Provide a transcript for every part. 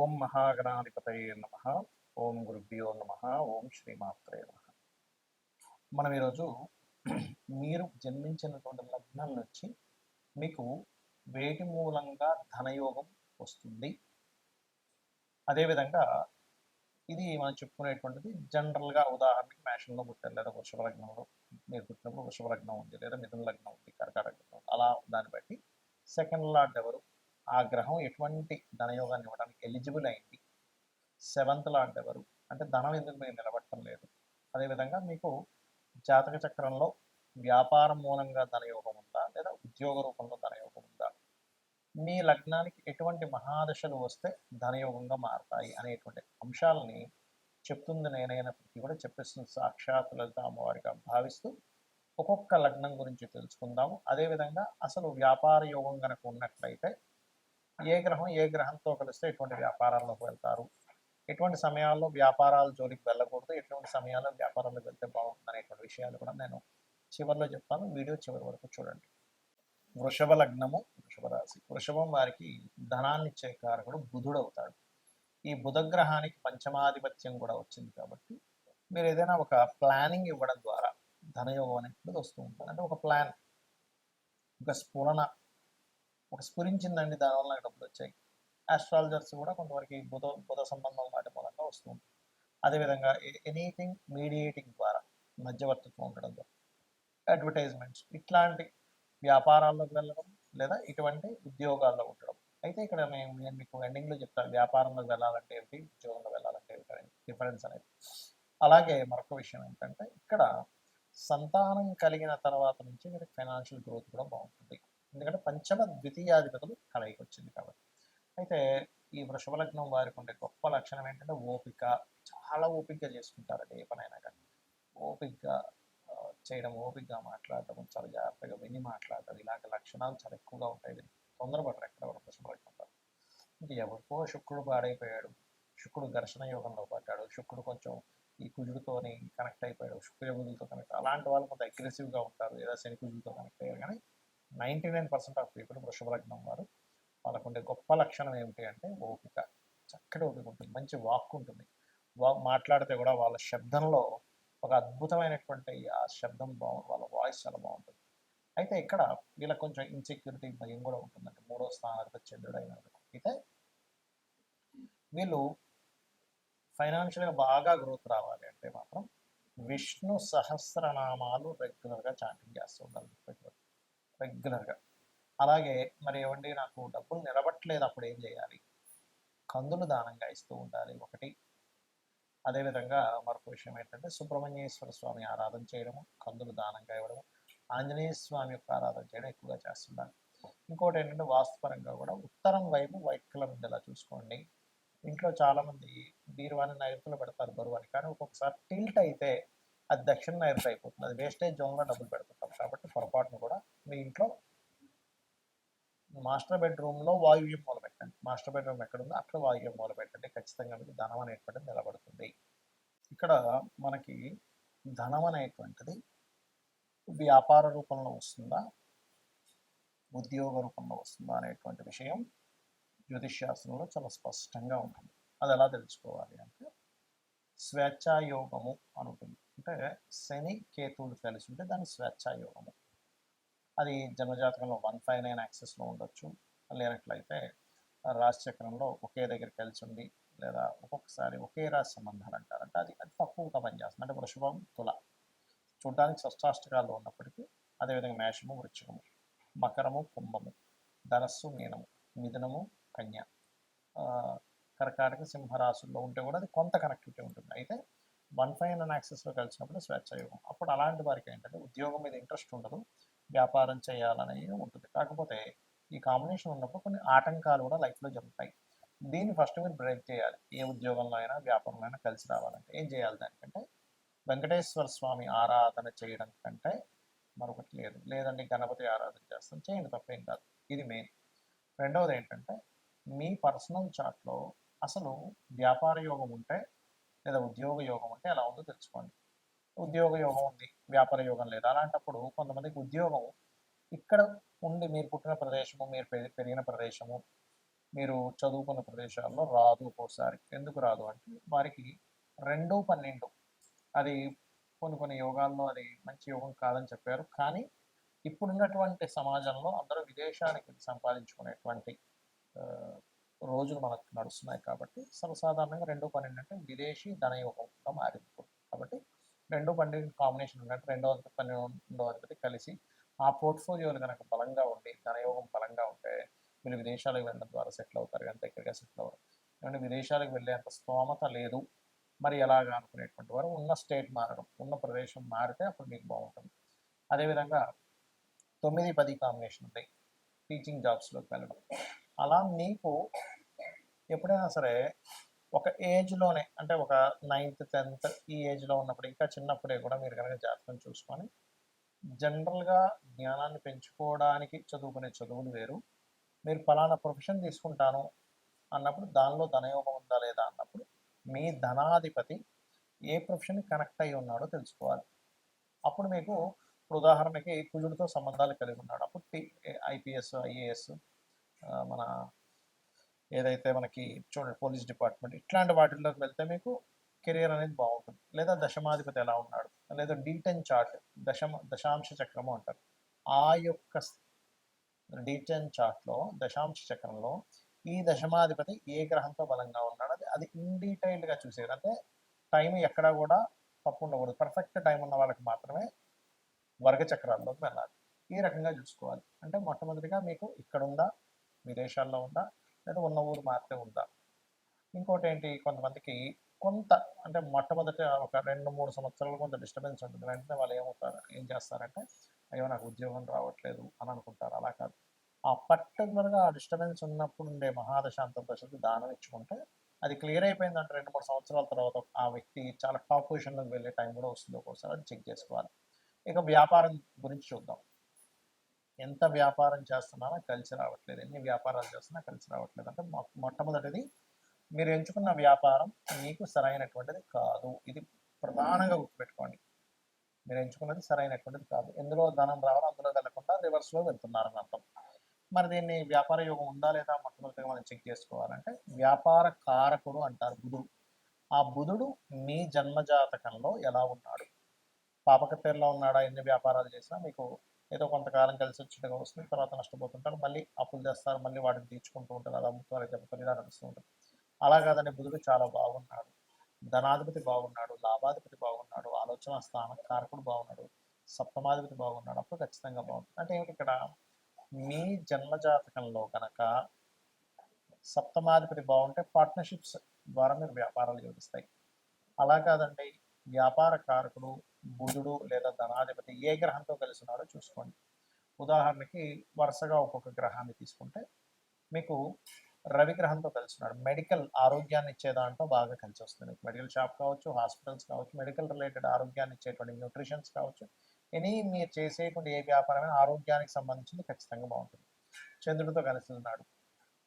ఓం మహాగణాధిపతయే నమః. ఓం గురుభ్యో నమః. ఓం శ్రీమాత్రే నమః. మనం ఈరోజు మీరు జన్మించినటువంటి లగ్నం నుంచి మీకు వేటి మూలంగా ధనయోగం వస్తుంది, అదేవిధంగా ఇది మనం చెప్పుకునేటువంటిది జనరల్గా. ఉదాహరణకి మేషంలో పుట్టారు, లేదా వృషభ లగ్నంలో మీరు పుట్టినప్పుడు వృషభ లగ్నం ఉంది, లేదా మిథున లగ్నం ఉంది, కర్కాటక లగ్నం ఉంది. అలా దాన్ని బట్టి సెకండ్ లార్డ్ ఎవరు, ఆ గ్రహం ఎటువంటి ధనయోగాన్ని ఇవ్వడానికి ఎలిజిబుల్ అయింది, సెవెంత్ లార్డ్ ఎవరు, అంటే ధనం ఎందుకు మీరు నిలబడటం లేదు, అదేవిధంగా మీకు జాతక చక్రంలో వ్యాపారం మూలంగా ధనయోగం ఉందా, లేదా ఉద్యోగ రూపంలో ధనయోగం ఉందా, మీ లగ్నానికి ఎటువంటి మహాదశలు వస్తే ధనయోగంగా మారతాయి అనేటువంటి అంశాలని చెప్తుంది నేనైనప్పటికీ కూడా చెప్పేస్తుంది సాక్షాత్ లలిత అమ్మవారిగా భావిస్తూ ఒక్కొక్క లగ్నం గురించి తెలుసుకుందాము. అదేవిధంగా అసలు వ్యాపార యోగం కనుక ఉన్నట్లయితే ఏ గ్రహం ఏ గ్రహంతో కలిస్తే ఎటువంటి వ్యాపారాల్లోకి వెళ్తారు, ఎటువంటి సమయాల్లో వ్యాపారాల జోలికి వెళ్ళకూడదు, ఎటువంటి సమయాల్లో వ్యాపారాలకు వెళ్తే బాగుంటుంది అనేటువంటి విషయాలు కూడా నేను చివరిలో చెప్తాను. వీడియో చివరి వరకు చూడండి. వృషభ లగ్నము, వృషభ రాశి. వృషభం వారికి ధనాన్ని ఇచ్చే కారకుడు బుధుడు అవుతాడు. ఈ బుధ గ్రహానికి పంచమాధిపత్యం కూడా వచ్చింది కాబట్టి మీరు ఏదైనా ఒక ప్లానింగ్ ఇవ్వడం ద్వారా ధనయోగం అనేటువంటిది వస్తూ ఉంటుంది. అంటే ఒక ప్లాన్, ఒక స్ఫురణ, ఒక స్ఫురించిందండి, దానివల్ల నాకు డబ్బులు వచ్చాయి. ఆస్ట్రాలజర్స్ కూడా కొంతవరకు బుధ బుధ సంబంధం వాటి మూలంగా వస్తూ ఉంటుంది. అదేవిధంగా ఎనీథింగ్ మీడియేటింగ్ ద్వారా, మధ్యవర్తిత్వం ఉండడం ద్వారా, అడ్వర్టైజ్మెంట్స్, ఇట్లాంటి వ్యాపారాల్లోకి వెళ్ళడం, లేదా ఇటువంటి ఉద్యోగాల్లో ఉండడం. అయితే ఇక్కడ నేను మీకు ఎండింగ్లో చెప్తాను వ్యాపారంలోకి వెళ్ళాలంటే ఏంటి, ఉద్యోగంలో వెళ్ళాలంటే ఏంటి డిఫరెన్స్ అనేది. అలాగే మరొక విషయం ఏంటంటే ఇక్కడ సంతానం కలిగిన తర్వాత నుంచి మీరు ఫైనాన్షియల్ గ్రోత్ కూడా బాగుంటుంది, ఎందుకంటే పంచమ ద్వితీయాధిపతులు కలయికి వచ్చింది కాబట్టి. అయితే ఈ వృషభ లగ్నం వారికి ఉండే గొప్ప లక్షణం ఏంటంటే ఓపిక. చాలా ఓపికగా చేసుకుంటారండి ఏ పనైనా కానీ. ఓపికగా చేయడం, ఓపికగా మాట్లాడటం, చాలా జాగ్రత్తగా విని మాట్లాడటం, ఇలాంటి లక్షణాలు చాలా ఎక్కువగా ఉంటాయి. తొందరపడరు ఎక్కడ కూడా వృషభ లగ్నం వారు. ఇంకా ఎవరికో శుక్రుడు పాడైపోయాడు, శుక్రుడు ఘర్షణ యోగంలో పడ్డాడు, శుక్రుడు కొంచెం ఈ కుజుడితోని కనెక్ట్ అయిపోయాడు, శుక్రయోగులతో కనెక్ట్, అలాంటి వాళ్ళు కొంత అగ్రెసివ్గా ఉంటారు, లేదా శని కుజుడితో కనెక్ట్ అయ్యారు. కానీ 99% ఆఫ్ పీపుల్ వృషభ లగ్నం వారు వాళ్ళకు ఉండే గొప్ప లక్షణం ఏమిటి అంటే ఓపిక. చక్కటి ఓపిక ఉంటుంది, మంచి వాక్ ఉంటుంది. మాట్లాడితే కూడా వాళ్ళ శబ్దంలో ఒక అద్భుతమైనటువంటి ఆ శబ్దం వాళ్ళ వాయిస్ చాలా బాగుంటుంది. అయితే ఇక్కడ వీళ్ళకి కొంచెం ఇన్సెక్యూరిటీ భయం కూడా ఉంటుందంటే మూడో స్థానాధిపతి చంద్రుడైన. అయితే వీళ్ళు ఫైనాన్షియల్గా బాగా గ్రోత్ రావాలి అంటే మాత్రం విష్ణు సహస్రనామాలు రెగ్యులర్గా చాంటింగ్ చేస్తూ ఉండాలి రెగ్యులర్గా. అలాగే మరి ఏమండి నాకు డబ్బులు నిలబట్టలేదు, అప్పుడు ఏం చేయాలి? కందులు దానంగా ఇస్తూ ఉండాలి ఒకటి. అదేవిధంగా మరొక విషయం ఏంటంటే సుబ్రహ్మణ్యేశ్వర స్వామి ఆరాధన చేయడము, కందులు దానంగా ఇవ్వడము, ఆంజనేయ స్వామి యొక్క ఆరాధన చేయడం ఎక్కువగా చేస్తుండాలి. ఇంకోటి ఏంటంటే వాస్తుపరంగా కూడా ఉత్తరం వైపు వైట్ కలర్ ఉండేలా చూసుకోండి. ఇంట్లో చాలామంది బీరువాని నైరుతిలో పెడతారు బరువు అని, కానీ ఒక్కొక్కసారి టిల్ట్ అయితే అది దక్షిణ నైరుతి అయిపోతుంది, అది వేస్టేజ్ జోన్లో డబ్బులు పెడుతుంటాం. కాబట్టి పొరపాటును కూడా మీ ఇంట్లో మాస్టర్ బెడ్రూమ్లో వాయువ్యం మూల పెట్టండి. మాస్టర్ బెడ్రూమ్ ఎక్కడుందో అక్కడ వాయువ్యం మూల పెట్టండి, ఖచ్చితంగా మీకు ధనం అనేటువంటిది నిలబడుతుంది. ఇక్కడ మనకి ధనం అనేటువంటిది వ్యాపార రూపంలో వస్తుందా, ఉద్యోగ రూపంలో వస్తుందా అనేటువంటి విషయం జ్యోతిష్శాస్త్రంలో చాలా స్పష్టంగా ఉంటుంది. అది ఎలా తెలుసుకోవాలి అంటే స్వేచ్ఛాయోగము అని ఉంటుంది. అంటే శని కేతువులు కలిసి ఉంటే దాన్ని స్వేచ్ఛాయోగము. అది జన్మజాతకంలో 159 యాక్సెస్లో ఉండొచ్చు, లేనట్లయితే రాశిచక్రంలో ఒకే దగ్గర కలిసి ఉండి, లేదా ఒక్కొక్కసారి ఒకే రాశి సంబంధాలు అంటారంటే అది తక్కువగా పనిచేస్తుంది. అంటే వృషభం తుల చూడడానికి షష్టాష్టకాల్లో ఉన్నప్పటికీ, అదేవిధంగా మేషము వృశ్చికము, మకరము కుంభము, ధనస్సు మీనము, మిథునము కన్య, కర్కాటక సింహరాశుల్లో ఉంటే కూడా అది కొంత కనెక్టివిటీ ఉంటుంది. అయితే 159 యాక్సెస్లో కలిసినప్పుడు స్వేచ్ఛాయోగం. అప్పుడు అలాంటి వారికి ఏంటంటే ఉద్యోగం మీద ఇంట్రెస్ట్ ఉండదు, వ్యాపారం చేయాలనేది ఉంటుంది. కాకపోతే ఈ కాంబినేషన్ ఉన్నప్పుడు కొన్ని ఆటంకాలు కూడా లైఫ్లో జరుగుతాయి. దీన్ని ఫస్ట్ మీరు బ్రేక్ చేయాలి. ఏ ఉద్యోగంలో అయినా వ్యాపారంలో అయినా కలిసి రావాలంటే ఏం చేయాలి? దానికంటే వెంకటేశ్వర స్వామి ఆరాధన చేయడం కంటే మరొకటి లేదు. లేదండి గణపతి ఆరాధన చేస్తాం, చేయండి, తప్పేం కాదు. ఇది మెయిన్. రెండవది ఏంటంటే మీ పర్సనల్ చార్ట్లో అసలు వ్యాపార యోగం ఉంటే లేదా ఉద్యోగ యోగం ఉంటే ఎలా ఉందో తెలుసుకోండి. ఉద్యోగ యోగం ఉంది, వ్యాపార యోగం లేదు. అలాంటప్పుడు కొంతమందికి ఉద్యోగం ఇక్కడ ఉండి మీరు పుట్టిన ప్రదేశము, మీరు పెరిగిన ప్రదేశము, మీరు చదువుకున్న ప్రదేశాల్లో రాదు ఒక్కోసారి. ఎందుకు రాదు అంటే వారికి 2, 12 అది కొన్ని యోగాల్లో అది మంచి యోగం కాదని చెప్పారు. కానీ ఇప్పుడున్నటువంటి సమాజంలో అందరూ విదేశానికి వెళ్లి సంపాదించుకునేటువంటి ఆహ్, రోజులు మనకు నడుస్తున్నాయి కాబట్టి సర్వసాధారణంగా 2, 12 అంటే విదేశీ ధనయోగంగా మారింది ఇప్పుడు. కాబట్టి 2, 12 కాంబినేషన్ ఉన్నట్టు రెండవ అధిపతి, 12వ అధిపతి కలిసి ఆ పోర్ట్‌ఫోలియోలు గనక బలంగా ఉండి, ధనయోగం బలంగా ఉంటే వీళ్ళు విదేశాలకు వెళ్ళడం ద్వారా సెటిల్ అవుతారు గానీ దగ్గరగా సెటిల్ అవ్వరు. ఏమంటే విదేశాలకు వెళ్ళేంత స్తోమత లేదు. మరి ఎలాగా అనుకునేటువంటి వారు ఉన్న స్టేట్ మారడం, ఉన్న ప్రదేశం మారితే అప్పుడు మీకు బావుంటుంది. అదేవిధంగా 9, 10 కాంబినేషన్ ఉంది. టీచింగ్ జాబ్స్‌లోకి వెళ్ళడం. అలా మీకు ఎప్పుడైనా సరే ఒక ఏజ్‌లోనే అంటే ఒక 9థ్, 10థ్ ఈ ఏజ్‌లో ఉన్నప్పుడు ఇంకా చిన్నప్పుడే కూడా మీరు గనక జాతకం చూసుకొని జనరల్‌గా జ్ఞానాన్ని పెంచుకోవడానికి చదువుకునే చదువులు వేరు. మీరు పలానా ప్రొఫెషన్ తీసుకుంటాను అన్నప్పుడు దానిలో ధనయోగం ఉందా లేదా అన్నప్పుడు మీ ధనాధిపతి ఏ ప్రొఫెషన్‌కి కనెక్ట్ అయ్యి ఉన్నాడో తెలుసుకోవాలి. అప్పుడు మీకు ఇప్పుడు ఉదాహరణకి కుజుడితో సంబంధాలు కలిగి ఉన్నాడు. అప్పుడు ఐపీఎస్, ఐఏఎస్ మన ఏదైతే మనకి చూడండి పోలీస్ డిపార్ట్మెంట్ ఇట్లాంటి వాటిల్లోకి వెళ్తే మీకు కెరియర్ అనేది బాగుంటుంది. లేదా దశమాధిపతి ఎలా ఉన్నాడు, లేదా D10 చార్ట్ దశాంశ చక్రము అంటారు. ఆ యొక్క D10 చార్ట్‌లో దశాంశ చక్రంలో ఈ దశమాధిపతి ఏ గ్రహంతో బలంగా ఉన్నాడు అది ఇన్ డీటెయిల్డ్‌గా చూసేది. అంటే టైం ఎక్కడా కూడా తప్పు ఉండకూడదు. పర్ఫెక్ట్ టైం ఉన్న వాళ్ళకి మాత్రమే వర్గ చక్రాల్లోకి వెళ్ళాలి. ఈ రకంగా చూసుకోవాలి. అంటే మొట్టమొదటిగా మీకు ఇక్కడుందా, విదేశాల్లో ఉందా, లేదా ఉన్న ఊరు మాత్రమే ఉందా. ఇంకోటేంటి కొంతమందికి కొంత అంటే మొట్టమొదట ఒక 2, 3 సంవత్సరాలు కొంత డిస్టర్బెన్స్ ఉంటుంది. వెంటనే వాళ్ళు ఏం చేస్తారంటే, అయ్యో! నాకు ఉద్యోగం రావట్లేదు అని అనుకుంటారు. అలా కాదు. ఆ పర్టిక్యులర్‌గా ఆ డిస్టర్బెన్స్ ఉన్నప్పుడు ఉండే మహాదశ, అంతర్దశకి దానం ఇచ్చుకుంటే అది క్లియర్ అయిపోయిందంటే 2, 3 సంవత్సరాల తర్వాత ఆ వ్యక్తి చాలా టాప్ పొజిషన్‌లోకి వెళ్ళే టైం కూడా వస్తుంది ఒక్కోసారి. అది చెక్ చేసుకోవాలి. ఇక వ్యాపారం గురించి చూద్దాం. ఎంత వ్యాపారం చేస్తున్నానో కలిసి రావట్లేదు. ఎన్ని వ్యాపారాలు చేస్తున్నా కలిసి రావట్లేదు. అంటే మొట్టమొదటిది మీరు ఎంచుకున్న వ్యాపారం మీకు సరైనటువంటిది కాదు. ఇది ప్రధానంగా గుర్తుపెట్టుకోండి. మీరు ఎంచుకున్నది సరైనటువంటిది కాదు. ఎందులో ధనం రావాలో అందులో వెళ్ళకుండా రివర్స్‌లో వెళ్తున్నారని అర్థం. మరి దీన్ని వ్యాపార యోగం ఉందా లేదా మొట్టమొదటిగా మనం చెక్ చేసుకోవాలంటే వ్యాపార కారకుడు అంటారు బుధుడు. ఆ బుధుడు మీ జన్మ జాతకంలో ఎలా ఉన్నాడు? పాపకత్తెరలో ఉన్నాడా? ఎన్ని వ్యాపారాలు చేసినా మీకు ఏదో కొంతకాలం కలిసి వచ్చేట్టుగా వస్తుంది. తర్వాత నష్టపోతుంటారు. మళ్ళీ అప్పులు తెస్తారు. మళ్ళీ వాటిని తీర్చుకుంటూ ఉంటారు. అది అమ్ముతారు, దెబ్బతారు ఇలా నడుస్తూ ఉంటుంది. అలా కాదండి బుధుడు చాలా బాగున్నాడు. ధనాధిపతి బాగున్నాడు. లాభాధిపతి బాగున్నాడు. ఆలోచన స్థాన కారకుడు బాగున్నాడు. సప్తమాధిపతి బాగున్నాడు. అప్పుడు ఖచ్చితంగా బాగుంటుంది. అంటే ఏమిటి ఇక్కడ మీ జన్మ జాతకంలో కనుక సప్తమాధిపతి బాగుంటే పార్ట్నర్షిప్స్ ద్వారా మీరు వ్యాపారాలు యోగిస్తాయి. అలా కాదండి వ్యాపార కారకుడు బుధుడు లేదా ధనాధిపతి ఏ గ్రహంతో కలిసి ఉన్నాడో చూసుకోండి. ఉదాహరణకి వరుసగా ఒక్కొక్క గ్రహాన్ని తీసుకుంటే మీకు రవి గ్రహంతో కలిసి ఉన్నాడు. మెడికల్ ఆరోగ్యాన్ని ఇచ్చే దాంట్లో బాగా కలిసి వస్తుంది. మెడికల్ షాప్ కావచ్చు, హాస్పిటల్స్ కావచ్చు, మెడికల్ రిలేటెడ్ ఆరోగ్యాన్ని ఇచ్చేటువంటి న్యూట్రిషన్స్ కావచ్చు, మీరు చేసేటువంటి ఏ వ్యాపారమైన ఆరోగ్యానికి సంబంధించింది ఖచ్చితంగా బాగుంటుంది. చంద్రుడితో కలిసి ఉన్నాడు.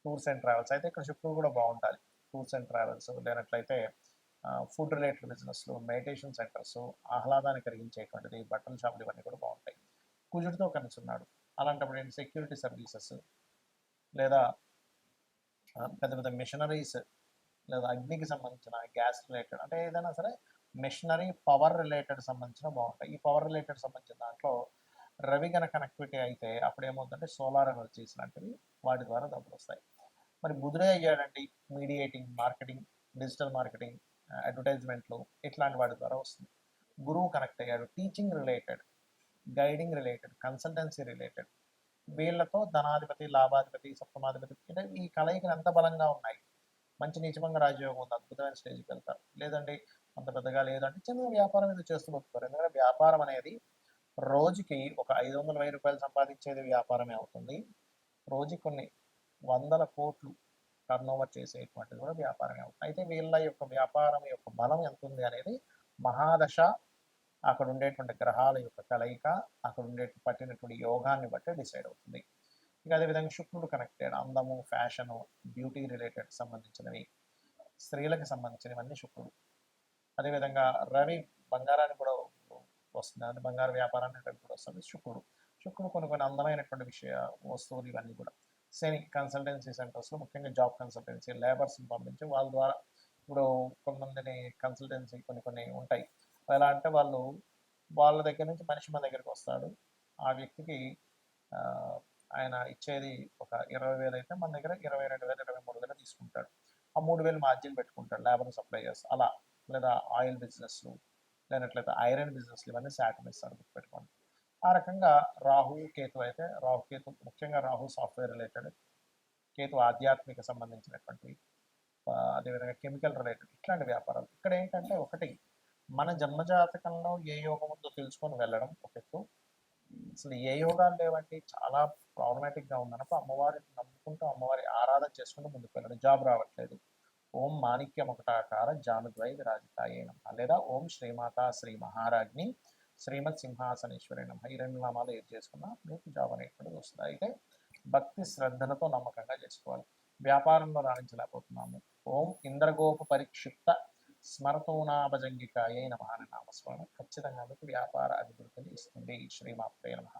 టూర్స్ అండ్ ట్రావెల్స్ అయితే ఇక్కడ శుక్రుడు కూడా బాగుంటాలి. టూర్స్ అండ్ ట్రావెల్స్ లేనట్లయితే ఫుడ్ రిలేటెడ్ బిజినెస్లు, మెడిటేషన్ సెంటర్స్, ఆహ్లాదాన్ని కలిగించేటువంటిది బట్టల షాపులు ఇవన్నీ కూడా బాగుంటాయి. కుజుడితో కలిసి ఉన్నాడు. అలాంటప్పుడు ఏంటి సెక్యూరిటీ సర్వీసెస్ లేదా పెద్ద పెద్ద మిషనరీస్ లేదా అగ్నికి సంబంధించిన గ్యాస్ రిలేటెడ్ అంటే ఏదైనా సరే మిషనరీ పవర్ రిలేటెడ్ సంబంధించిన బాగుంటాయి. ఈ పవర్ రిలేటెడ్ సంబంధించిన దాంట్లో రవి గన కనెక్టివిటీ అయితే అప్పుడు ఏమవుతుందంటే సోలార్ ఎనర్జీస్ లాంటివి వాటి ద్వారా డబ్బులు వస్తాయి. మరి బుధుడే అయ్యాడండి మీడియేటింగ్, మార్కెటింగ్, డిజిటల్ మార్కెటింగ్, అడ్వర్టైజ్మెంట్లు ఇట్లాంటి వాటి ద్వారా వస్తుంది. గురువు కనెక్ట్ అయ్యాడు teaching related, guiding related, consultancy related వీళ్ళతో ధనాధిపతి, లాభాధిపతి, సప్తమాధిపతి అంటే ఈ కలయికలు ఎంత బలంగా ఉన్నాయి. మంచి నీచభంగ రాజయోగం ఉంది. అద్భుతమైన స్టేజ్‌కి వెళ్తారు. లేదండి అంత పెద్దగా లేదంటే చిన్న వ్యాపారం ఏదో చేస్తూ బతుకుతారు. ఎందుకంటే వ్యాపారం అనేది రోజుకి ఒక 500, 1000 రూపాయలు సంపాదించేది వ్యాపారమే అవుతుంది. రోజుకి కొన్ని వందల కోట్లు టర్నోవర్ చేసేటువంటిది కూడా వ్యాపారమే అవుతుంది. అయితే వీళ్ళ యొక్క వ్యాపారం యొక్క బలం ఎంతుంది అనేది మహాదశ, అక్కడ ఉండేటువంటి గ్రహాల యొక్క కలయిక, అక్కడ పట్టినటువంటి యోగాన్ని బట్టి డిసైడ్ అవుతుంది. ఇక అదేవిధంగా శుక్రుడు కనెక్టెడ్ అందము, ఫ్యాషను, బ్యూటీ రిలేటెడ్ సంబంధించినవి, స్త్రీలకు సంబంధించినవన్నీ శుక్రుడు. అదేవిధంగా రవి బంగారాన్ని కూడా వస్తుంది. అంటే బంగారు వ్యాపారాన్ని రవి కూడా వస్తుంది శుక్రుడు. శుక్రుడు కొన్ని కొన్ని అందమైనటువంటి వస్తువులు ఇవన్నీ కూడా. శని కన్సల్టెన్సీ సెంటర్స్లో ముఖ్యంగా జాబ్ కన్సల్టెన్సీ లేబర్స్ని పంపించి వాళ్ళ ద్వారా ఇప్పుడు కొంతమందిని కన్సల్టెన్సీ కొన్ని కొన్ని ఉంటాయి. ఎలా అంటే వాళ్ళు వాళ్ళ దగ్గర నుంచి మనిషి మన దగ్గరికి వస్తాడు. ఆ వ్యక్తికి ఆయన ఇచ్చేది ఒక 20,000 అయితే మన దగ్గర 22,000, 23,000 తీసుకుంటాడు. ఆ 3,000 మార్జిన్ పెట్టుకుంటాడు లేబర్ సప్లయర్స్ అలా. లేదా ఆయిల్ బిజినెస్లు లేనట్లయితే ఐరన్ బిజినెస్లు ఇవన్నీ శాఖలు ఇస్తాడు గుర్తుపెట్టుకోండి. ఆ రకంగా రాహు కేతు అయితే రాహు కేతు ముఖ్యంగా రాహు సాఫ్ట్వేర్ రిలేటెడ్, కేతు ఆధ్యాత్మిక సంబంధించినటువంటి అదేవిధంగా కెమికల్ రిలేటెడ్ ఇట్లాంటి వ్యాపారాలు. ఇక్కడ ఏంటంటే ఒకటి మన జన్మజాతకంలో ఏ యోగం ఉందో తెలుసుకొని వెళ్ళడం ఒక ఎత్తు. అసలు ఏ యోగాలు లేవంటే చాలా ప్రాబ్లమాటిక్గా ఉందన్నప్పుడు అమ్మవారిని నమ్ముకుంటూ అమ్మవారి ఆరాధన చేసుకుంటూ ముందుకు వెళ్ళడం. జాబ్ రావట్లేదు, ఓం మాణిక్యం ఒకటాకార జానుద్వై విరాజితాయే నమః లేదా ఓం శ్రీమాత శ్రీ మహారాజ్ని శ్రీమత్ సింహాసనేశ్వరి నమః ఈ 2 నామాలు ఏది చేసుకున్నా మీకు జాబ్ అనేటువంటిది వస్తుంది. అయితే భక్తి శ్రద్ధలతో నమ్మకంగా చేసుకోవాలి. వ్యాపారంలో రాణించలేకపోతున్నాము, ఓం ఇంద్రగోప పరిక్షిప్త స్మరతోనాభజంగికాయే నమః అనే నామస్మరణ ఖచ్చితంగా మీకు వ్యాపార అభివృద్ధిని ఇస్తుంది. శ్రీమాత్రే నమః.